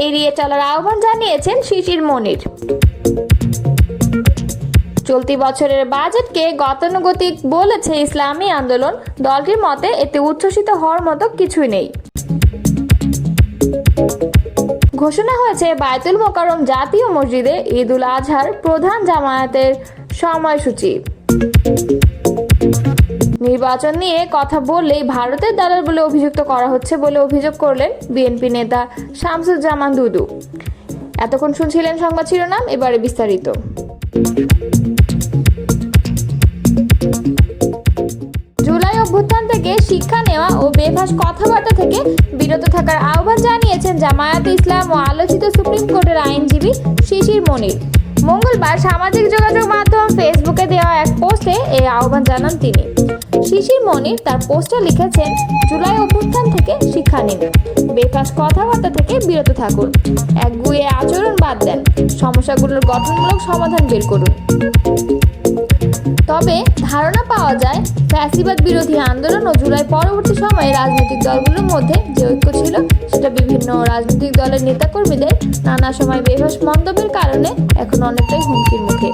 এড়িয়ে চলার আহ্বান জানিয়েছেন শিশির মনির। চলতি বছরের বাজেটকে গতানুগতিক বলেছে ইসলামী আন্দোলন। দলটির মতে এতে উচ্ছ্বসিত হওয়ার মতো কিছুই নেই। ঘোষণা হয়েছে বায়তুল মোকাররম জাতীয় মসজিদে ঈদ উল আজহার প্রধান জামায়াতের সময়সূচি। নির্বাচন নিয়ে কথা বললেই ভারতের দালাল বলে অভিযুক্ত করা হচ্ছে বলে অভিযোগ করলেন বিএনপি নেতা শামসুজ্জামান দুদু। এতক্ষণ শুনছিলেন সংবাদ শিরোনাম, এবারে বিস্তারিত। জুলাই অভ্যুত্থান থেকে শিক্ষা নেওয়া ও বেফাঁস কথাবার্তা থেকে বিরত থাকার আহ্বান জানিয়েছেন জামায়াতে ইসলাম ও আলোচিত সুপ্রিম কোর্টের আইনজীবী শিশির মনির। মঙ্গলবার সামাজিক যোগাযোগ মাধ্যম ফেসবুকে দেওয়া এক পোস্টে এই আহ্বান জানান তিনি। শিশির মনির তার পোস্টে লিখেছেন, জুলাই অভ্যুত্থান থেকে শিক্ষা নিন, বেফাঁস কথাবার্তা থেকে বিরত থাকুন, একগুঁয়ে আচরণ বাদ দেন, সমস্যাগুলোর গঠনমূলক সমাধান বের করুন। তবে ধারণা পাওয়া যায়, ফ্যাসিবাদ বিরোধী আন্দোলন ও জুলাই পরবর্তী সময়ে রাজনৈতিক দলগুলোর মধ্যে যে ঐক্য ছিল সেটা বিভিন্ন রাজনৈতিক দলের নেতাকর্মীদের নানা সময় বেফাঁস মন্তব্যের কারণে এখন অনেকটাই হুমকির মুখে।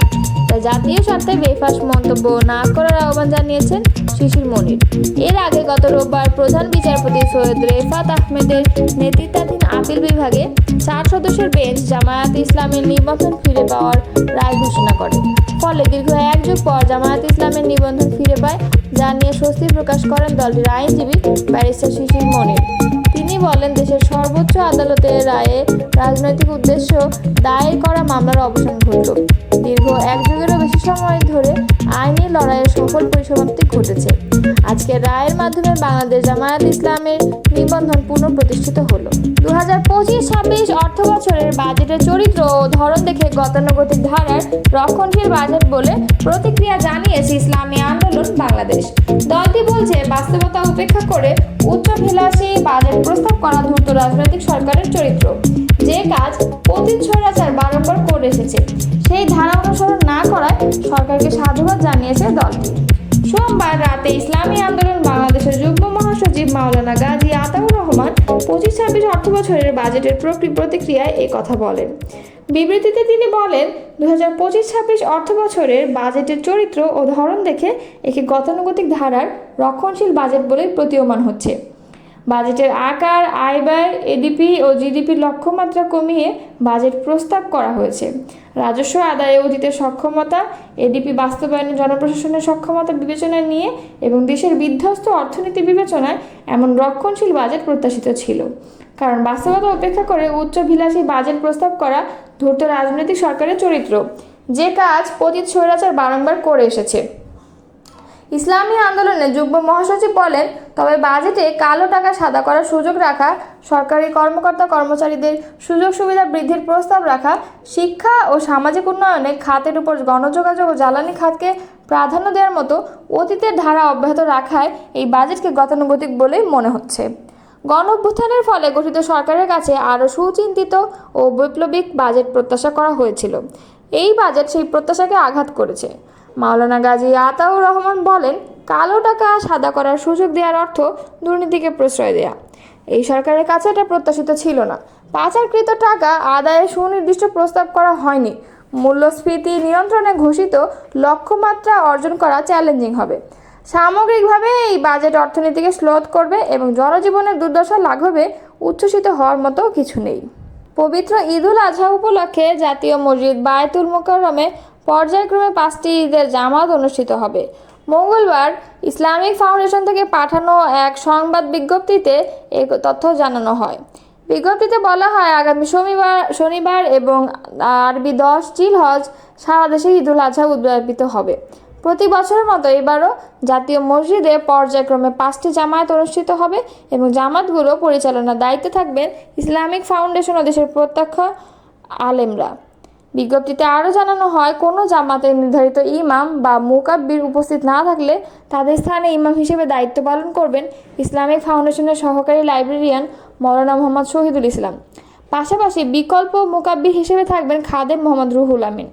তাই জাতীয় স্বার্থে বেফাঁস মন্তব্য না করার আহ্বান জানিয়েছেন শিশির মনির। এর আগে গত রোববার প্রধান বিচারপতি সৈয়দ রেফাত আহমেদের নেতৃত্বাধীন আপিল বিভাগে 4 সদস্যের বেঞ্চ জামায়াতে ইসলামের নিবন্ধন ফিরে পাওয়ার রায় ঘোষণা করে। ফলে দীর্ঘ 1 যুগ পর জামায়াতে ইসলামের নিবন্ধন ফিরে পায়, যা নিয়ে স্বস্তি প্রকাশ করেন দলটির আইনজীবী ব্যারিস্টার শিশির মনির। তিনি বলেন, দেশের সর্বোচ্চ আদালতের রায়ে রাজনৈতিক উদ্দেশ্য দায়ের করা মামলার অবসান ঘটল। দীর্ঘ 1 যুগেরও বেশি সময় ধরে আইনি লড়াইয়ের সফল পরিসমাপ্তি ঘটেছে। আজকের রায়ের মাধ্যমে বাংলাদেশ জামায়াত ইসলামের নিবন্ধন পুনঃপ্রতিষ্ঠিত হলো। 2025-26 অর্থ বছরের বাজেটের চরিত্র ও ধরন দেখে গতানুগতিক ধারার রক্ষণশীল বাজেট বলে প্রতিক্রিয়া জানিয়েছে ইসলামী আন্দোলন বাংলাদেশ। দলটি বলছে, বাস্তবতা উপেক্ষা করে উচ্চাভিলাষী বাজেট প্রস্তাব করা ধূর্ত রাজনৈতিক সরকারের চরিত্র। যে কাজ অতীত স্বৈরাচার বারংবার করে এসেছে, সেই ধারা অনুসরণ না করায় সরকারকে সাধুবাদ জানিয়েছে দলটি। সোমবার রাতে ইসলামী আন্দোলন বাংলাদেশের যুগ্ম মহাসচিব মাওলানা গাজী আতাউর রহমান 25-26 অর্থ বছরের বাজেটের প্রতিক্রিয়ায় এই কথা বলেন। বিবৃতিতে তিনি বলেন, 2025-26 অর্থ বছরের বাজেটের চরিত্র ও ধরন দেখে একে গতানুগতিক ধারার রক্ষণশীল বাজেট বলে প্রতীয়মান হচ্ছে। বাজেটের আকার, আয় ব্যয়, এডিপি ও জিডিপির লক্ষ্যমাত্রা কমিয়ে বাজেট প্রস্তাব করা হয়েছে। রাজস্ব আদায়ে অতীতের সক্ষমতা, এডিপি বাস্তবায়নে জনপ্রশাসনের সক্ষমতা বিবেচনায় নিয়ে এবং দেশের বিধ্বস্ত অর্থনীতি বিবেচনায় এমন রক্ষণশীল বাজেট প্রত্যাশিত ছিল। কারণ বাস্তবতা উপেক্ষা করে উচ্চাভিলাষী বাজেট প্রস্তাব করা ধূর্ত রাজনৈতিক সরকারের চরিত্র, যে কাজ অতীত স্বৈরাচার বারংবার করে এসেছে। ইসলামী আন্দোলনের যুগ্ম মহাসচিব বলেন, তবে বাজেটে কালো টাকা সাদা করার সুযোগ রাখা, সরকারি কর্মকর্তা কর্মচারীদের সুযোগ সুবিধা বৃদ্ধির প্রস্তাব রাখা, শিক্ষা ও সামাজিক উন্নয়নে খাতের উপর গণযোগাযোগ ও জ্বালানি খাতকে প্রাধান্য দেওয়ার মতো অতীতের ধারা অব্যাহত রাখায় এই বাজেটকে গতানুগতিক বলেই মনে হচ্ছে। গণঅভ্যুত্থানের ফলে গঠিত সরকারের কাছে আরও সুচিন্তিত ও বৈপ্লবিক বাজেট প্রত্যাশা করা হয়েছিল। এই বাজেট সেই প্রত্যাশাকে আঘাত করেছে। মাওলানা গাজী আতাউর রহমান বলেন, কালো টাকা সাদা করার সুযোগ দেওয়ার অর্থ দুর্নীতিকে প্রশ্রয় দেয়া। এই সরকারের কাছে এটা প্রত্যাশিত ছিল না। পাচারকৃত টাকা আদায়ে সুনির্দিষ্ট প্রস্তাব করা হয়নি। মূল্যস্ফীতি নিয়ন্ত্রণে ঘোষিত লক্ষ্যমাত্রা অর্জন করা চ্যালেঞ্জিং হবে। সামগ্রিকভাবে এই বাজেট অর্থনীতিকে স্লোথ করবে এবং জনজীবনের দুর্দশা লাঘবে উচ্ছ্বসিত হওয়ার মতো কিছু নেই। পবিত্র ঈদ উল আজহা উপলক্ষে জাতীয় মসজিদ বায়তুল মোকাররমে পর্যায়ক্রমে 5টি ঈদের জামাত অনুষ্ঠিত হবে। মঙ্গলবার ইসলামিক ফাউন্ডেশন থেকে পাঠানো এক সংবাদ বিজ্ঞপ্তিতে এই তথ্য জানানো হয়। বিজ্ঞপ্তিতে বলা হয়, আগামী শনিবার এবং আরবি 10 জিলহজ সারা দেশে ঈদ উল আজহা উদযাপিত হবে। প্রতি বছরের মতো এবারও জাতীয় মসজিদে পর্যায়ক্রমে 5টি জামায়াত অনুষ্ঠিত হবে এবং জামাতগুলো পরিচালনার দায়িত্বে থাকবেন ইসলামিক ফাউন্ডেশন ও দেশের প্রত্যক্ষ আলেমরা। বিজ্ঞপ্তিতে আরও জানানো হয়, কোনো জামাতের নির্ধারিত ইমাম বা মুকাব্বির উপস্থিত না থাকলে তাদের স্থানে ইমাম হিসেবে দায়িত্ব পালন করবেন ইসলামিক ফাউন্ডেশনের সহকারী লাইব্রেরিয়ান মাওলানা মোহাম্মদ শহীদুল ইসলাম। পাশাপাশি বিকল্প মুকাব্বির হিসেবে থাকবেন খাদেম মোহাম্মদ রুহুল আমিন।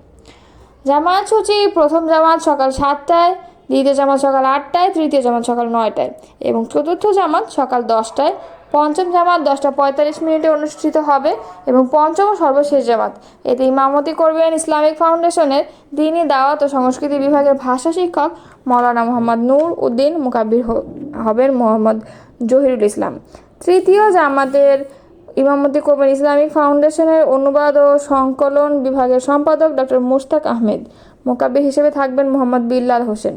জামায়াত সূচি: প্রথম জামাত সকাল 7টায়, দ্বিতীয় জামাত সকাল 8টায়, তৃতীয় জামাত সকাল 9টায় এবং চতুর্থ জামাত সকাল 10টায়। পঞ্চম জামাত 10:45 অনুষ্ঠিত হবে এবং পঞ্চম ও সর্বশেষ জামাত। এতে ইমামতি করবেন ইসলামিক ফাউন্ডেশনের দ্বীনি দাওয়াত ও সংস্কৃতি বিভাগের ভাষা শিক্ষক মাওলানা মোহাম্মদ নূর উদ্দিন, মুকাব্বির হবেন মোহাম্মদ জহিরুল ইসলাম। তৃতীয় জামাতের ইমামতি করবেন ইসলামিক ফাউন্ডেশনের অনুবাদ ও সংকলন বিভাগের সম্পাদক ডক্টর মুশতাক আহমেদ। মুকাব্বির হিসেবে থাকবেন মোহাম্মদ বিল্লাল হোসেন।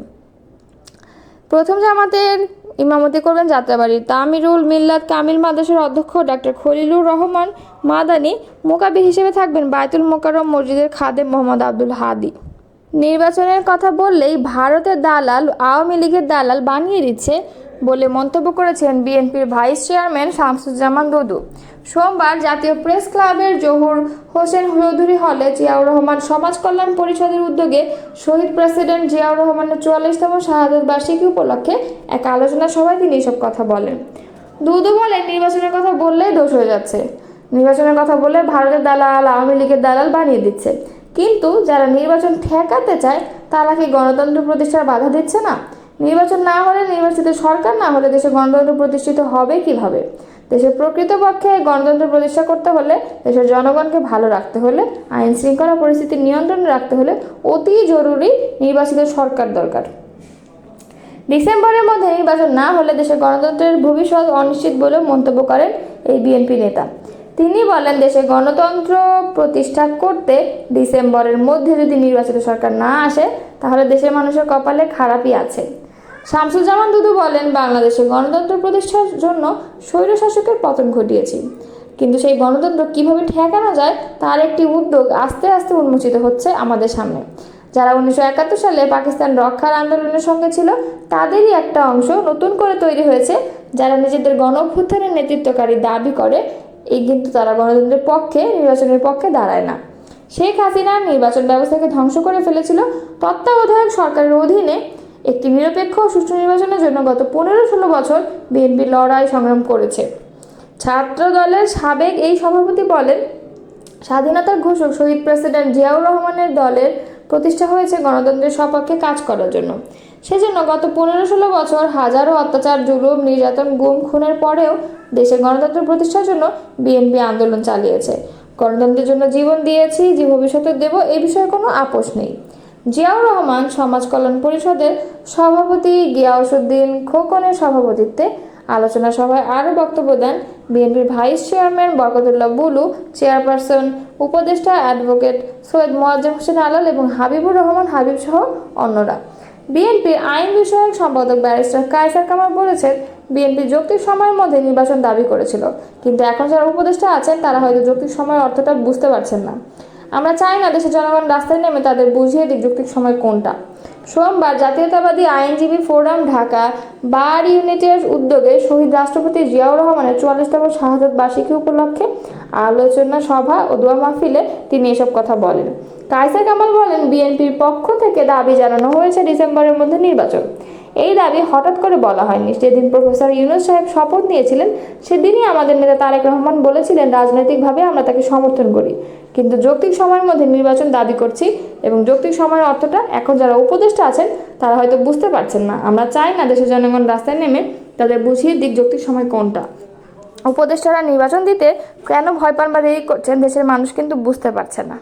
প্রথম জামাতের ইমামতি করবেন যাত্রাবাড়ির তামিরুল মিল্লাত কামিল মাদ্রাসার অধ্যক্ষ ডক্টর খলিলুর রহমান মাদানী। মুকাব্বির হিসেবে থাকবেন বায়তুল মোকাররম মসজিদের খাদেম মোহাম্মদ আব্দুল হাদি। নির্বাচনের কথা বললেই ভারতের দালাল আওয়ামী লীগের দালাল বানিয়ে দিচ্ছে বলে মন্তব্য করেছেন বিএনপির ভাইস চেয়ারম্যান শামসুজ্জামান দুদু। সোমবার জাতীয় প্রেস ক্লাবের জহুর হোসেন চৌধুরী হলে জিয়াউর রহমান সমাজ কল্যাণ পরিষদের উদ্যোগে শহীদ প্রেসিডেন্ট জিয়াউর রহমানের 44তম শাহাদত বার্ষিকী উপলক্ষে এক আলোচনা সভায় তিনি এসব কথা বলেন। দুদু বলেন, নির্বাচনের কথা বললেই দোষ হয়ে যাচ্ছে। নির্বাচনের কথা বলে ভারতের দালাল আওয়ামী লীগের দালাল বানিয়ে দিচ্ছে। কিন্তু যারা নির্বাচন ঠেকাতে চায় তারা কি গণতন্ত্র প্রতিষ্ঠার বাধা দিচ্ছে না? নির্বাচন না হলে, নির্বাচিত সরকার না হলে দেশে গণতন্ত্র প্রতিষ্ঠিত হবে কিভাবে? দেশের প্রকৃতপক্ষে গণতন্ত্র প্রতিষ্ঠা করতে হলে, দেশের জনগণকে ভালো রাখতে হলে, আইন শৃঙ্খলা পরিস্থিতি নিয়ন্ত্রণে রাখতে হলে অতি জরুরি নির্বাচিত সরকার দরকার। ডিসেম্বরের মধ্যে নির্বাচন না হলে দেশের গণতন্ত্রের ভবিষ্যৎ অনিশ্চিত বলে মন্তব্য করেন এই বিএনপি নেতা। তিনি বলেন, দেশে গণতন্ত্র প্রতিষ্ঠা করতে ডিসেম্বরের মধ্যে যদি নির্বাচিত সরকার না আসে তাহলে দেশের মানুষের কপালে খারাপই আছে। শামসুজ্জামান দুদু বলেন, বাংলাদেশে গণতন্ত্র প্রতিষ্ঠার জন্য স্বৈরশাসকের পতন ঘটিয়েছি, কিন্তু সেই গণতন্ত্র কিভাবে ঠেকানো যায় তার একটি উদ্যোগ আস্তে আস্তে উন্মোচিত হচ্ছে আমাদের সামনে। যারা 1971 সালে পাকিস্তান রক্ষার আন্দোলনের সঙ্গে ছিল তাদেরই একটা অংশ নতুন করে তৈরি হয়েছে, যারা নিজেদের গণ অভ্যুত্থানের নেতৃত্বকারী দাবি করে কিন্তু তারা গণতন্ত্রের পক্ষে, নির্বাচনের পক্ষে দাঁড়ায় না। শেখ হাসিনা নির্বাচন ব্যবস্থাকে ধ্বংস করে ফেলেছিল। তত্ত্বাবধায়ক সরকারের অধীনে একটি নিরপেক্ষ ও সুষ্ঠু নির্বাচনের জন্য গত 15-16 বছর বিএনপি লড়াই সংগ্রাম করেছে। ছাত্র দলের সাবেক এই সভাপতি বলেন, স্বাধীনতার ঘোষক শহীদ প্রেসিডেন্ট জিয়াউর রহমানের দলের প্রতিষ্ঠা হয়েছে গণতন্ত্রের সপক্ষে কাজ করার জন্য। সেজন্য গত 15-16 বছর হাজারো অত্যাচার, জুলুম, নির্যাতন, গুম, খুনের পরেও দেশে গণতন্ত্র প্রতিষ্ঠার জন্য বিএনপি আন্দোলন চালিয়েছে। গণতন্ত্রের জন্য জীবন দিয়েছি, যে ভবিষ্যতে দেব, এই বিষয়ে কোনো আপোষ নেই। জিয়াউর রহমান সমাজ কল্যাণ পরিষদের সভাপতি গিয়াসউদ্দিন খোকনের সভাপতিত্বে আলোচনা সভায় আরও বক্তব্য দেন বিএনপির vice chairman Barkatullah Bulu, chairperson উপদেষ্টা অ্যাডভোকেট সৈয়দ মোয়াজ্জেম হোসেন আলাল এবং হাবিবুর রহমান হাবিব সহ অন্যরা। বিএনপির আইন বিষয়ক সম্পাদক ব্যারিস্টার কায়সার কামাল বলেছেন, বিএনপি যৌক্তিক সময়ের মধ্যে নির্বাচন দাবি করেছিল, কিন্তু এখন যারা উপদেষ্টা আছেন তারা হয়তো যৌক্তিক সময়ের অর্থটা বুঝতে পারছেন না। আমরা চাই না দেশের জনগণ রাস্তায় নেমে তাদের বুঝিয়ে দিক যৌক্তিক সময় কোনটা। সোমবার জাতীয়তাবাদী আইনজীবী ফোরাম ঢাকা বার ইউনিটের উদ্যোগে শহীদ রাষ্ট্রপতি জিয়াউর রহমানের 44তম শাহাদত বার্ষিকী উপলক্ষে আলোচনা সভা ও দোয়া মাহফিলে তিনি এসব কথা বলেন। কায়সার কামাল বলেন, বিএনপির পক্ষ থেকে দাবি জানানো হয়েছে ডিসেম্বরের মধ্যে নির্বাচন। এই দাবি হঠাৎ করে বলা হয়নি। সেদিন প্রফেসর ইউনূস সাহেব শপথ নিয়েছিলেন, সেদিনই আমাদের নেতা তারেক রহমান বলেছিলেন রাজনৈতিকভাবে আমরা তাকে সমর্থন করি, কিন্তু যৌক্তিক সময়ের মধ্যে নির্বাচন দাবি করছি এবং যৌক্তিক সময়ের অর্থটা এখন যারা উপদেষ্টা আছেন তারা হয়তো বুঝতে পারছেন না। আমরা চাই না দেশের জনগণ রাস্তায় নেমে তাদের বুঝিয়ে দিক যৌক্তিক সময় কোনটা। উপদেষ্টারা নির্বাচন দিতে কেন ভয় পান বা দেরি করছেন দেশের মানুষ কিন্তু বুঝতে পারছে না।